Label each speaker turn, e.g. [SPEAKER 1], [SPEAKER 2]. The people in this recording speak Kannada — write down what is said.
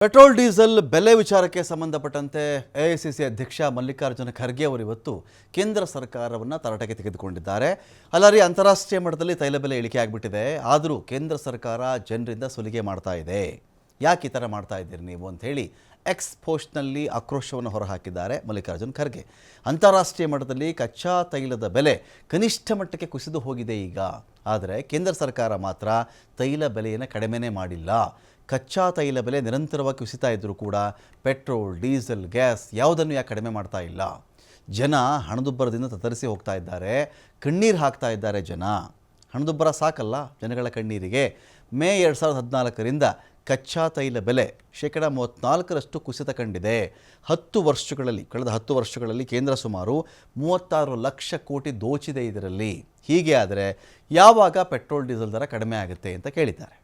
[SPEAKER 1] ಪೆಟ್ರೋಲ್ ಡೀಸೆಲ್ ಬೆಲೆ ವಿಚಾರಕ್ಕೆ ಸಂಬಂಧಪಟ್ಟಂತೆ ಎಐಸಿಸಿ ಅಧ್ಯಕ್ಷ ಮಲ್ಲಿಕಾರ್ಜುನ ಖರ್ಗೆ ಅವರು ಇವತ್ತು ಕೇಂದ್ರ ಸರ್ಕಾರವನ್ನು ತರಾಟೆಗೆ ತೆಗೆದುಕೊಂಡಿದ್ದಾರೆ. ಅಲ್ಲರಿ ಅಂತಾರಾಷ್ಟ್ರೀಯ ಮಟ್ಟದಲ್ಲಿ ತೈಲ ಬೆಲೆ ಇಳಿಕೆ ಆಗಿಬಿಟ್ಟಿದೆ, ಆದರೂ ಕೇಂದ್ರ ಸರ್ಕಾರ ಜನರಿಂದ ಸುಲಿಗೆ ಮಾಡ್ತಾ ಇದೆ. ಯಾಕೆ ಈ ಥರ ಮಾಡ್ತಾ ಇದ್ದೀರಿ ನೀವು ಅಂತ ಹೇಳಿ ಎಕ್ಸ್ ಪೋಸ್ಟ್ನಲ್ಲಿ ಆಕ್ರೋಶವನ್ನು ಹೊರಹಾಕಿದ್ದಾರೆ ಮಲ್ಲಿಕಾರ್ಜುನ ಖರ್ಗೆ. ಅಂತಾರಾಷ್ಟ್ರೀಯ ಮಟ್ಟದಲ್ಲಿ ಕಚ್ಚಾ ತೈಲದ ಬೆಲೆ ಕನಿಷ್ಠ ಮಟ್ಟಕ್ಕೆ ಕುಸಿದು ಹೋಗಿದೆ ಈಗ. ಆದರೆ ಕೇಂದ್ರ ಸರ್ಕಾರ ಮಾತ್ರ ತೈಲ ಬೆಲೆಯನ್ನು ಕಡಿಮೆನೇ ಮಾಡಿಲ್ಲ. ಕಚ್ಚಾ ತೈಲ ಬೆಲೆ ನಿರಂತರವಾಗಿ ಕುಸಿತಾ ಇದ್ದರೂ ಕೂಡ ಪೆಟ್ರೋಲ್, ಡೀಸೆಲ್, ಗ್ಯಾಸ್ ಯಾವುದನ್ನು ಯಾಕೆ ಕಡಿಮೆ ಮಾಡ್ತಾ ಇಲ್ಲ? ಜನ ಹಣದುಬ್ಬರದಿಂದ ತತ್ತರಿಸಿ ಹೋಗ್ತಾ ಇದ್ದಾರೆ, ಕಣ್ಣೀರು ಹಾಕ್ತಾ ಇದ್ದಾರೆ ಜನ. ಹಣದುಬ್ಬರ ಸಾಕಲ್ಲ ಜನಗಳ ಕಣ್ಣೀರಿಗೆ. ಮೇ 2014ರಿಂದ ಕಚ್ಚಾ ತೈಲ ಬೆಲೆ ಶೇಕಡ 34ರಷ್ಟು ಕುಸಿತ ಕಂಡಿದೆ. ಕಳೆದ 10 ವರ್ಷಗಳಲ್ಲಿ ಕೇಂದ್ರ ಸುಮಾರು 36 ಲಕ್ಷ ಕೋಟಿ ದೋಚಿದೆ ಇದರಲ್ಲಿ. ಹೀಗೆ ಆದರೆ ಯಾವಾಗ ಪೆಟ್ರೋಲ್ ಡೀಸೆಲ್ ದರ ಕಡಿಮೆ ಆಗುತ್ತೆ ಅಂತ ಕೇಳಿದ್ದಾರೆ.